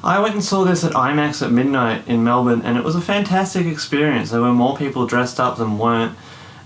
I went and saw this at IMAX at midnight in Melbourne, and it was a fantastic experience. There were more people dressed up than weren't,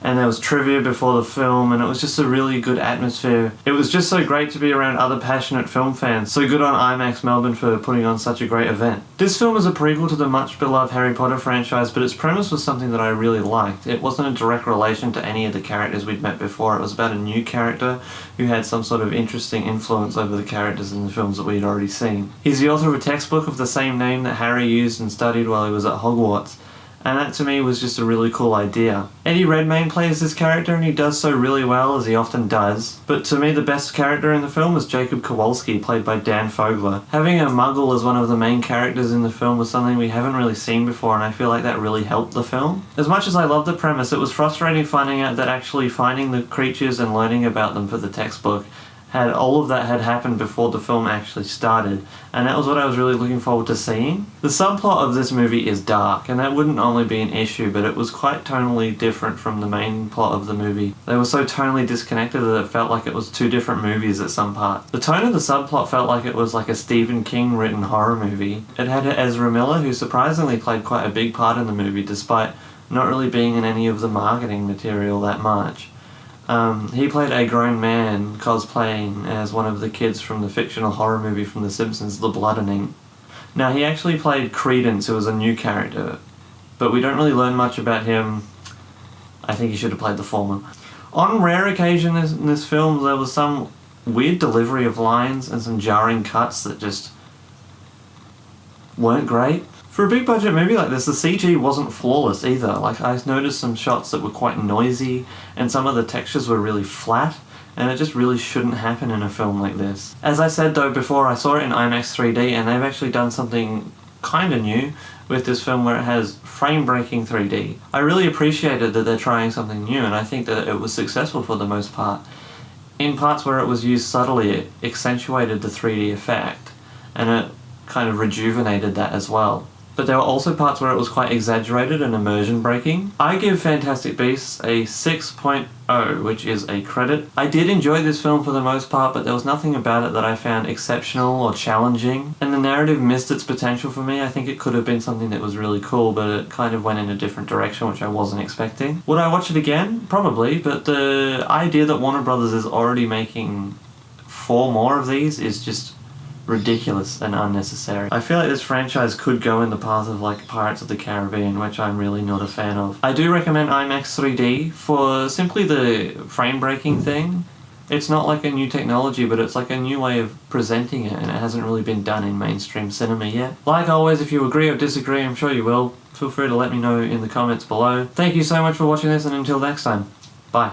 and there was trivia before the film, and it was just a really good atmosphere. It was just so great to be around other passionate film fans. So good on IMAX Melbourne for putting on such a great event. This film is a prequel to the much beloved Harry Potter franchise, but its premise was something that I really liked. It wasn't a direct relation to any of the characters we'd met before. It was about a new character who had some sort of interesting influence over the characters in the films that we'd already seen. He's the author of a textbook of the same name that Harry used and studied while he was at Hogwarts. And that to me was just a really cool idea. Eddie Redmayne plays this character, and he does so really well, as he often does. But to me the best character in the film was Jacob Kowalski, played by Dan Fogler. Having a Muggle as one of the main characters in the film was something we haven't really seen before, and I feel like that really helped the film. As much as I love the premise, it was frustrating finding out that actually finding the creatures and learning about them for the textbook all of that had happened before the film actually started, and that was what I was really looking forward to seeing. The subplot of this movie is dark, and that wouldn't only be an issue, but it was quite tonally different from the main plot of the movie. They were so tonally disconnected that it felt like it was two different movies at some parts. The tone of the subplot felt like it was like a Stephen King written horror movie. It had Ezra Miller, who surprisingly played quite a big part in the movie despite not really being in any of the marketing material that much. He played a grown man cosplaying as one of the kids from the fictional horror movie from The Simpsons, The Bloodening. Now, he actually played Credence, who was a new character, but we don't really learn much about him. I think he should have played the former. On rare occasion in this film, there was some weird delivery of lines and some jarring cuts that just weren't great. For a big budget movie like this, the CG wasn't flawless either. Like, I noticed some shots that were quite noisy, and some of the textures were really flat, and it just really shouldn't happen in a film like this. As I said though before, I saw it in IMAX 3D, and they've actually done something kinda new with this film where it has frame-breaking 3D. I really appreciated that they're trying something new, and I think that it was successful for the most part. In parts where it was used subtly, it accentuated the 3D effect, and it kind of rejuvenated that as well. But there were also parts where it was quite exaggerated and immersion breaking. I give Fantastic Beasts a 6.0, which is a credit. I did enjoy this film for the most part, but there was nothing about it that I found exceptional or challenging, and the narrative missed its potential for me. I think it could have been something that was really cool, but it kind of went in a different direction, which I wasn't expecting. Would I watch it again? Probably, but the idea that Warner Brothers is already making 4 more of these is just ridiculous and unnecessary. I feel like this franchise could go in the path of like Pirates of the Caribbean, which I'm really not a fan of. I do recommend IMAX 3D for simply the frame breaking thing. It's not like a new technology, but it's like a new way of presenting it, and it hasn't really been done in mainstream cinema yet. Like always, if you agree or disagree, I'm sure you will, feel free to let me know in the comments below. Thank you so much for watching this, and until next time, bye.